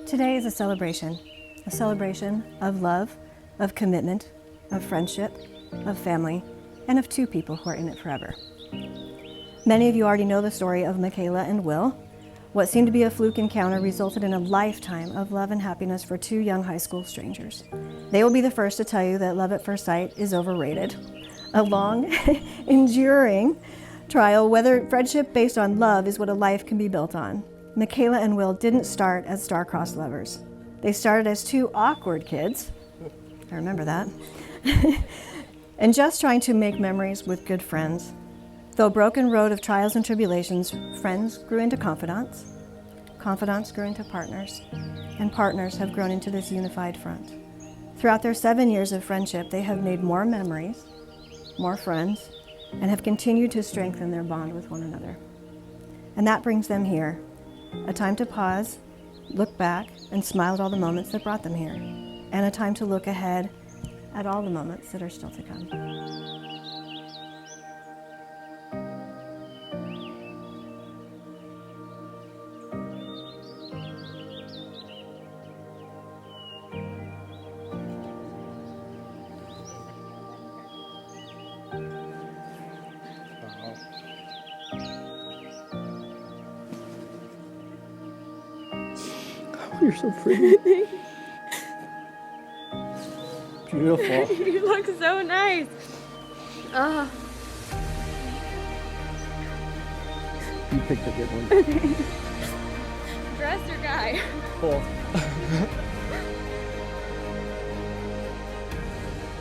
Today is a celebration of love, of commitment, of friendship, of family, and of two people who are in it forever. Many of you already know the story of Mikaela and Will. What seemed to be a fluke encounter resulted in a lifetime of love and happiness for two young high school strangers. They will be the first to tell you that love at first sight is overrated. A long, enduring trial whether friendship based on love is what a life can be built on. Mikaela and Will didn't start as star-crossed lovers. They started as two awkward kids. I remember that. And just trying to make memories with good friends. Though a broken road of trials and tribulations, friends grew into confidants, confidants grew into partners, and partners have grown into this unified front. Throughout their 7 years of friendship, they have made more memories, more friends, and have continued to strengthen their bond with one another. And that brings them here, a time to pause, look back, and smile at all the moments that brought them here, and a time to look ahead at all the moments that are still to come. Oh, you're so pretty. Beautiful. You look so nice. Oh. You picked a good one. Dress or guy? Cool.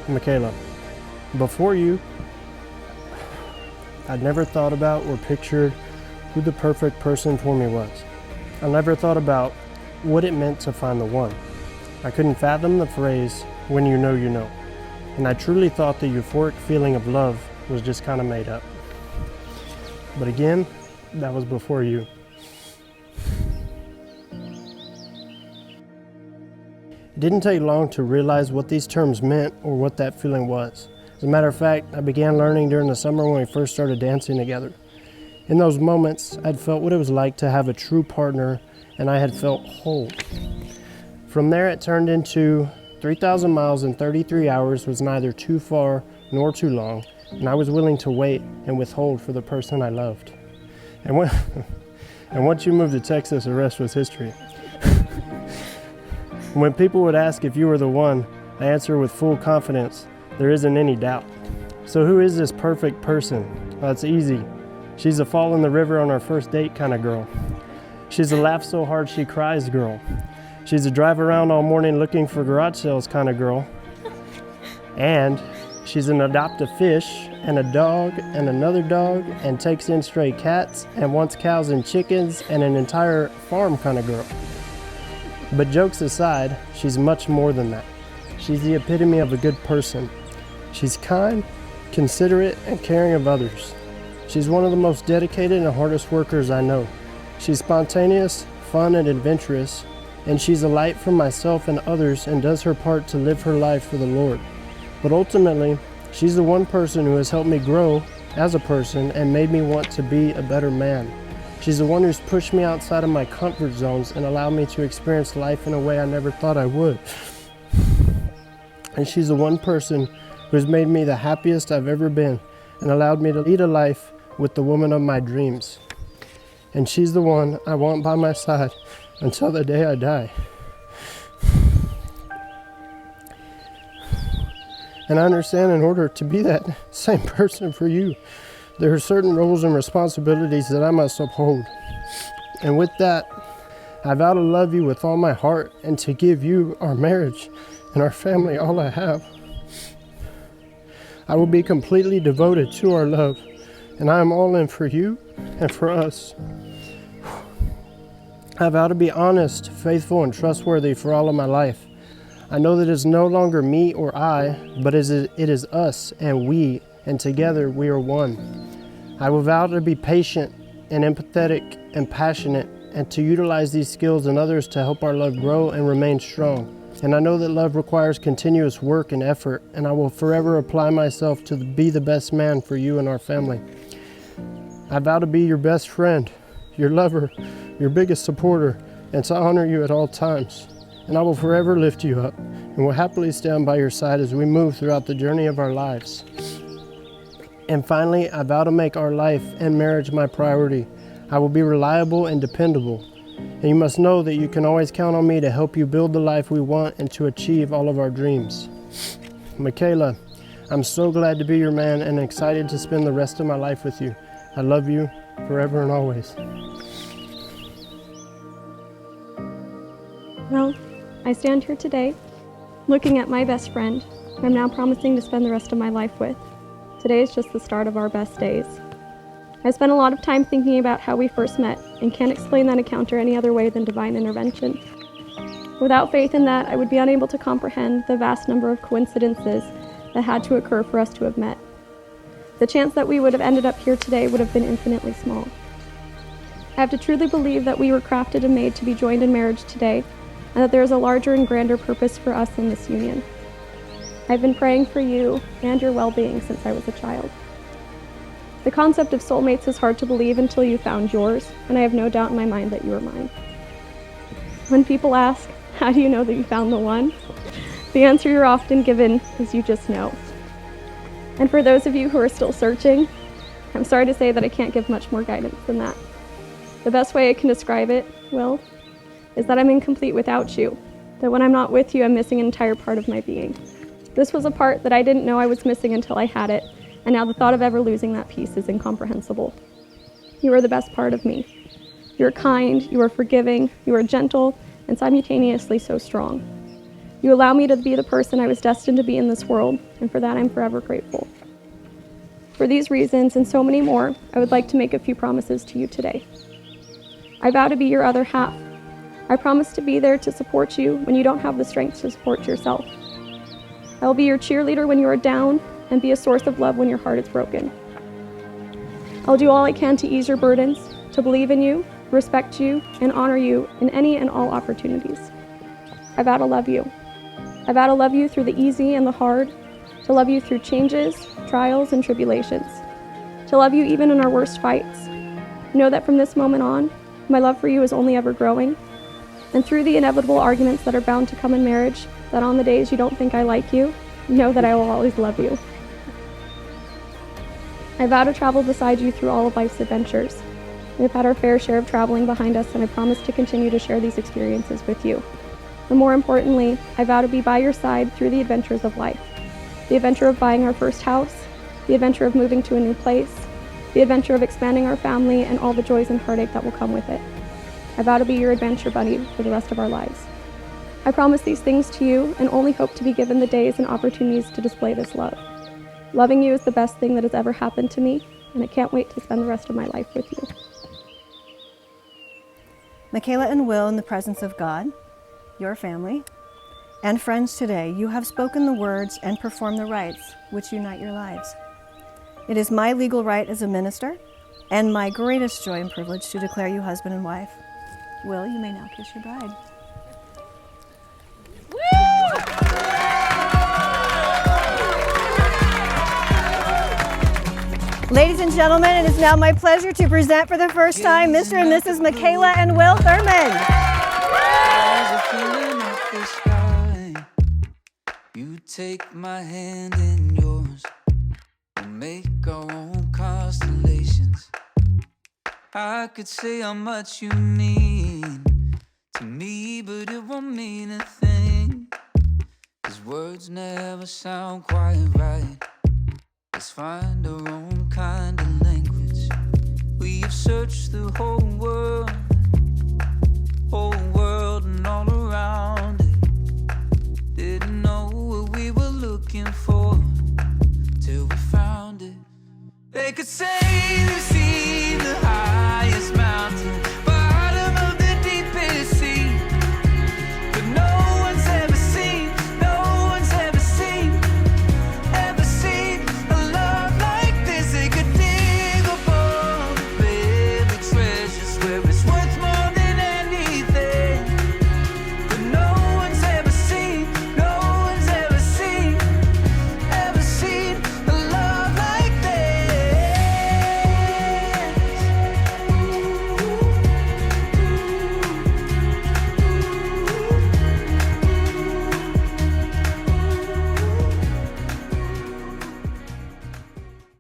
Mikaela, before you, I'd never thought about or pictured who the perfect person for me was. I never thought about what it meant to find the one. I couldn't fathom the phrase, when you know, you know. And I truly thought the euphoric feeling of love was just kind of made up. But again, that was before you. It didn't take long to realize what these terms meant or what that feeling was. As a matter of fact, I began learning during the summer when we first started dancing together. In those moments, I'd felt what it was like to have a true partner, and I had felt whole. From there, it turned into 3,000 miles in 33 hours was neither too far nor too long, and I was willing to wait and withhold for the person I loved. And once you moved to Texas, the rest was history. When people would ask if you were the one, I answer with full confidence, there isn't any doubt. So who is this perfect person? Well, it's easy. She's a fall in the river on our first date kind of girl. She's a laugh so hard she cries girl. She's a drive around all morning looking for garage sales kind of girl. And she's an adopt a fish and a dog and another dog and takes in stray cats and wants cows and chickens and an entire farm kind of girl. But jokes aside, she's much more than that. She's the epitome of a good person. She's kind, considerate, and caring of others. She's one of the most dedicated and hardest workers I know. She's spontaneous, fun, and adventurous, and she's a light for myself and others and does her part to live her life for the Lord. But ultimately, she's the one person who has helped me grow as a person and made me want to be a better man. She's the one who's pushed me outside of my comfort zones and allowed me to experience life in a way I never thought I would. And she's the one person who's made me the happiest I've ever been and allowed me to lead a life with the woman of my dreams. And she's the one I want by my side until the day I die. And I understand in order to be that same person for you, there are certain roles and responsibilities that I must uphold. And with that, I vow to love you with all my heart and to give you, our marriage, and our family all I have. I will be completely devoted to our love, and I am all in for you and for us. I vow to be honest, faithful, and trustworthy for all of my life. I know that it is no longer me or I, but it is us and we, and together we are one. I will vow to be patient and empathetic and passionate, and to utilize these skills in others to help our love grow and remain strong. And I know that love requires continuous work and effort, and I will forever apply myself to be the best man for you and our family. I vow to be your best friend, your lover, your biggest supporter, and to honor you at all times. And I will forever lift you up and will happily stand by your side as we move throughout the journey of our lives. And finally, I vow to make our life and marriage my priority. I will be reliable and dependable. And you must know that you can always count on me to help you build the life we want and to achieve all of our dreams. Mikaela, I'm so glad to be your man and excited to spend the rest of my life with you. I love you forever and always. Well, I stand here today, looking at my best friend, who I'm now promising to spend the rest of my life with. Today is just the start of our best days. I spent a lot of time thinking about how we first met and can't explain that encounter any other way than divine intervention. Without faith in that, I would be unable to comprehend the vast number of coincidences that had to occur for us to have met. The chance that we would have ended up here today would have been infinitely small. I have to truly believe that we were crafted and made to be joined in marriage today, and that there is a larger and grander purpose for us in this union. I've been praying for you and your well-being since I was a child. The concept of soulmates is hard to believe until you found yours, and I have no doubt in my mind that you are mine. When people ask, how do you know that you found the one? The answer you're often given is you just know. And for those of you who are still searching, I'm sorry to say that I can't give much more guidance than that. The best way I can describe it, Will, is that I'm incomplete without you, that when I'm not with you, I'm missing an entire part of my being. This was a part that I didn't know I was missing until I had it, and now the thought of ever losing that piece is incomprehensible. You are the best part of me. You are kind, you are forgiving, you are gentle, and simultaneously so strong. You allow me to be the person I was destined to be in this world, and for that I'm forever grateful. For these reasons, and so many more, I would like to make a few promises to you today. I vow to be your other half. I promise to be there to support you when you don't have the strength to support yourself. I will be your cheerleader when you are down, and be a source of love when your heart is broken. I'll do all I can to ease your burdens, to believe in you, respect you, and honor you in any and all opportunities. I vow to love you. I vow to love you through the easy and the hard, to love you through changes, trials, and tribulations, to love you even in our worst fights. Know that from this moment on, my love for you is only ever growing, and through the inevitable arguments that are bound to come in marriage, that on the days you don't think I like you, know that I will always love you. I vow to travel beside you through all of life's adventures. We've had our fair share of traveling behind us, and I promise to continue to share these experiences with you. But more importantly, I vow to be by your side through the adventures of life. The adventure of buying our first house, the adventure of moving to a new place, the adventure of expanding our family, and all the joys and heartache that will come with it. I vow to be your adventure buddy for the rest of our lives. I promise these things to you and only hope to be given the days and opportunities to display this love. Loving you is the best thing that has ever happened to me, and I can't wait to spend the rest of my life with you. Mikaela and Will, in the presence of God, your family, and friends today, you have spoken the words and performed the rites which unite your lives. It is my legal right as a minister and my greatest joy and privilege to declare you husband and wife. Will, you may now kiss your bride. Ladies and gentlemen, it is now my pleasure to present for the first time Mr. and Mrs. Mikaela and Will Thurman. You take my hand in yours, we'll make our own constellations. I could say how much you mean to me, but it won't mean a thing, 'cause words never sound quite right. Let's find our own kind of language. We have searched the whole world and all around it. Didn't know what we were looking for till we found it. They could say this